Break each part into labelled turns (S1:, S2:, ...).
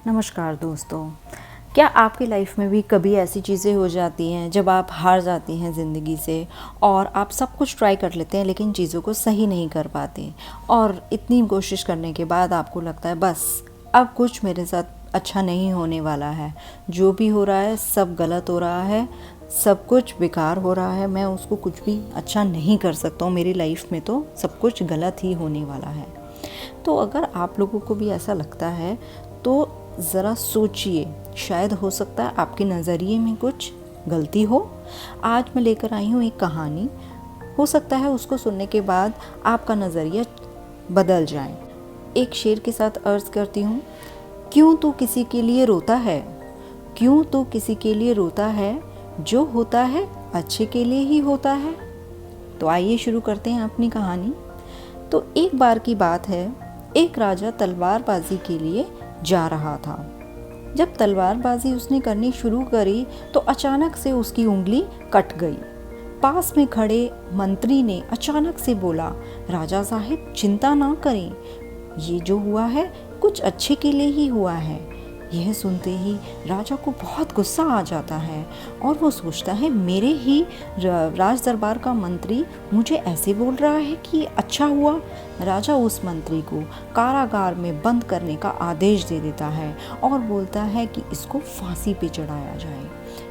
S1: नमस्कार दोस्तों। क्या आपकी लाइफ में भी कभी ऐसी चीज़ें हो जाती हैं जब आप हार जाती हैं ज़िंदगी से और आप सब कुछ ट्राई कर लेते हैं लेकिन चीज़ों को सही नहीं कर पाते और इतनी कोशिश करने के बाद आपको लगता है बस अब कुछ मेरे साथ अच्छा नहीं होने वाला है, जो भी हो रहा है सब गलत हो रहा है, सब कुछ बेकार हो रहा है, मैं उसको कुछ भी अच्छा नहीं कर सकता हूँ, मेरी लाइफ में तो सब कुछ गलत ही होने वाला है। तो अगर आप लोगों को भी ऐसा लगता है तो ज़रा सोचिए, शायद हो सकता है आपके नज़रिए में कुछ गलती हो। आज मैं लेकर आई हूँ एक कहानी, हो सकता है उसको सुनने के बाद आपका नज़रिया बदल जाए। एक शेर के साथ अर्ज़ करती हूँ, क्यों तू किसी के लिए रोता है, क्यों तू किसी के लिए रोता है, जो होता है अच्छे के लिए ही होता है। तो आइए शुरू करते हैं अपनी कहानी। तो एक बार की बात है, एक राजा तलवारबाजी के लिए जा रहा था। जब तलवारबाजी उसने करनी शुरू करी तो अचानक से उसकी उंगली कट गई। पास में खड़े मंत्री ने अचानक से बोला, राजा साहिब चिंता ना करें, ये जो हुआ है कुछ अच्छे के लिए ही हुआ है। यह सुनते ही राजा को बहुत गुस्सा आ जाता है और वो सोचता है मेरे ही राज दरबार का मंत्री मुझे ऐसे बोल रहा है कि अच्छा हुआ। राजा उस मंत्री को कारागार में बंद करने का आदेश दे देता है और बोलता है कि इसको फांसी पे चढ़ाया जाए।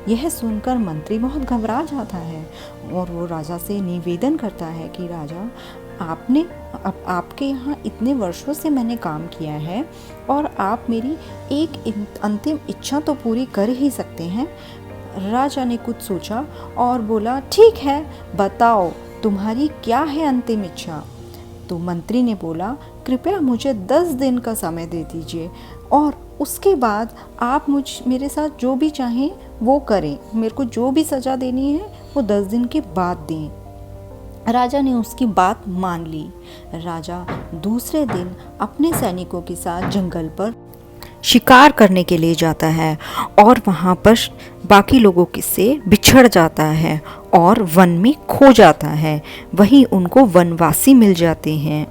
S1: यह सुनकर मंत्री बहुत घबरा जाता है और वो राजा से निवेदन करता है कि राजा आपके यहाँ इतने वर्षों से मैंने काम किया है और आप मेरी एक अंतिम इच्छा तो पूरी कर ही सकते हैं। राजा ने कुछ सोचा और बोला, ठीक है बताओ तुम्हारी क्या है अंतिम इच्छा। तो मंत्री ने बोला, कृपया मुझे 10 दिन का समय दे दीजिए और उसके बाद आप मेरे साथ जो भी चाहें वो करें, मेरे को जो भी सज़ा देनी है वो 10 दिन के बाद दें। राजा ने उसकी बात मान ली। राजा दूसरे दिन अपने सैनिकों के साथ जंगल पर शिकार करने के लिए जाता है और वहाँ पर बाकी लोगों से बिछड़ जाता है और वन में खो जाता है। वहीं उनको वनवासी मिल जाते हैं।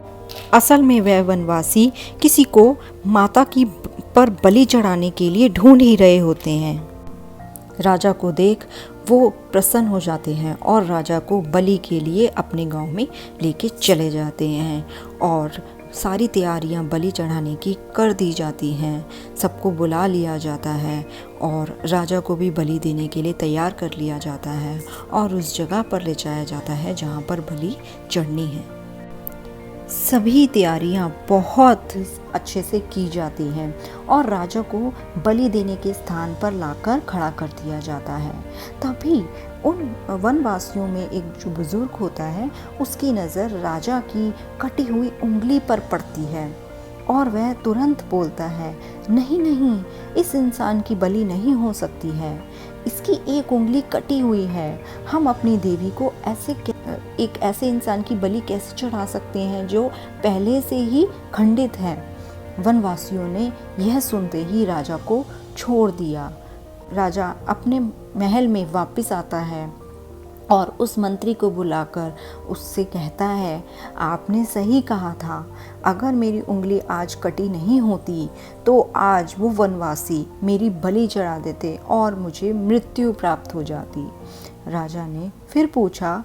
S1: असल में वह वनवासी किसी को माता की पर बलि चढ़ाने के लिए ढूंढ ही रहे होते हैं। राजा को देख वो प्रसन्न हो जाते हैं और राजा को बलि के लिए अपने गांव में लेके चले जाते हैं और सारी तैयारियां बलि चढ़ाने की कर दी जाती हैं। सबको बुला लिया जाता है और राजा को भी बलि देने के लिए तैयार कर लिया जाता है और उस जगह पर ले जाया जाता है जहां पर बलि चढ़नी है। सभी तैयारियां बहुत अच्छे से की जाती हैं और राजा को बलि देने के स्थान पर लाकर खड़ा कर दिया जाता है। तभी उन वनवासियों में एक जो बुजुर्ग होता है उसकी नज़र राजा की कटी हुई उंगली पर पड़ती है और वह तुरंत बोलता है, नहीं नहीं, इस इंसान की बलि नहीं हो सकती है, इसकी एक उंगली कटी हुई है, हम अपनी देवी को एक ऐसे इंसान की बलि कैसे चढ़ा सकते हैं जो पहले से ही खंडित है। वनवासियों ने यह सुनते ही राजा को छोड़ दिया। राजा अपने महल में वापस आता है और उस मंत्री को बुलाकर उससे कहता है, आपने सही कहा था, अगर मेरी उंगली आज कटी नहीं होती तो आज वो वनवासी मेरी बलि चढ़ा देते और मुझे मृत्यु प्राप्त हो जाती। राजा ने फिर पूछा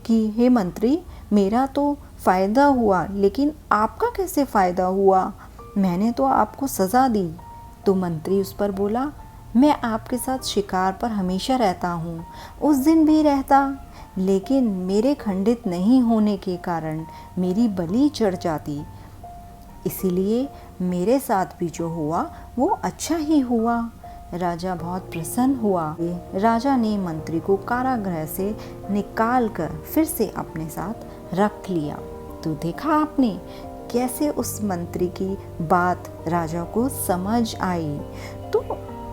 S1: कि हे मंत्री, मेरा तो फ़ायदा हुआ लेकिन आपका कैसे फ़ायदा हुआ, मैंने तो आपको सज़ा दी। तो मंत्री उस पर बोला, मैं आपके साथ शिकार पर हमेशा रहता हूँ, उस दिन भी रहता, लेकिन मेरे खंडित नहीं होने के कारण मेरी बलि चढ़ जाती, इसीलिए मेरे साथ भी जो हुआ वो अच्छा ही हुआ। राजा बहुत प्रसन्न हुआ। राजा ने मंत्री को कारागृह से निकाल कर फिर से अपने साथ रख लिया। तो देखा आपने कैसे उस मंत्री की बात राजा को समझ आई। तो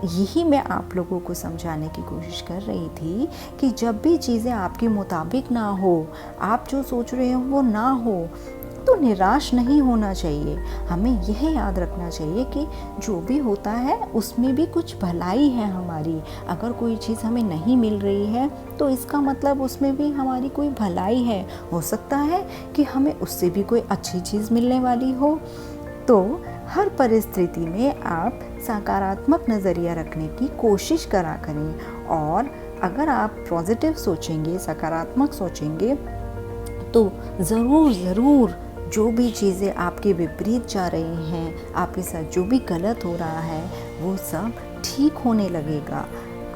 S1: यही मैं आप लोगों को समझाने की कोशिश कर रही थी कि जब भी चीज़ें आपके मुताबिक ना हो, आप जो सोच रहे हो वो ना हो, तो निराश नहीं होना चाहिए। हमें यह याद रखना चाहिए कि जो भी होता है उसमें भी कुछ भलाई है हमारी। अगर कोई चीज़ हमें नहीं मिल रही है तो इसका मतलब उसमें भी हमारी कोई भलाई है। हो सकता है कि हमें उससे भी कोई अच्छी चीज़ मिलने वाली हो। तो हर परिस्थिति में आप सकारात्मक नज़रिया रखने की कोशिश करा करें, और अगर आप पॉजिटिव सोचेंगे, सकारात्मक सोचेंगे, तो ज़रूर जो भी चीज़ें आपके विपरीत जा रही हैं, आपके साथ जो भी गलत हो रहा है, वो सब ठीक होने लगेगा।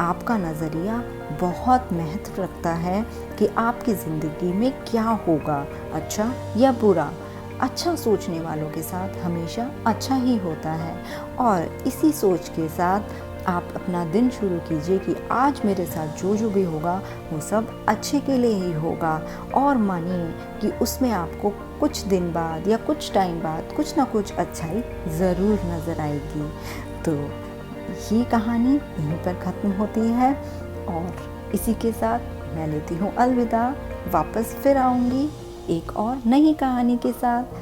S1: आपका नज़रिया बहुत महत्व रखता है कि आपकी ज़िंदगी में क्या होगा, अच्छा या बुरा। अच्छा सोचने वालों के साथ हमेशा अच्छा ही होता है, और इसी सोच के साथ आप अपना दिन शुरू कीजिए कि आज मेरे साथ जो भी होगा वो सब अच्छे के लिए ही होगा, और मानिए कि उसमें आपको कुछ दिन बाद या कुछ टाइम बाद कुछ ना कुछ अच्छाई ज़रूर नज़र आएगी। तो ये कहानी यहीं पर ख़त्म होती है, और इसी के साथ मैं लेती हूँ अलविदा। वापस फिर आऊँगी एक और नई कहानी के साथ।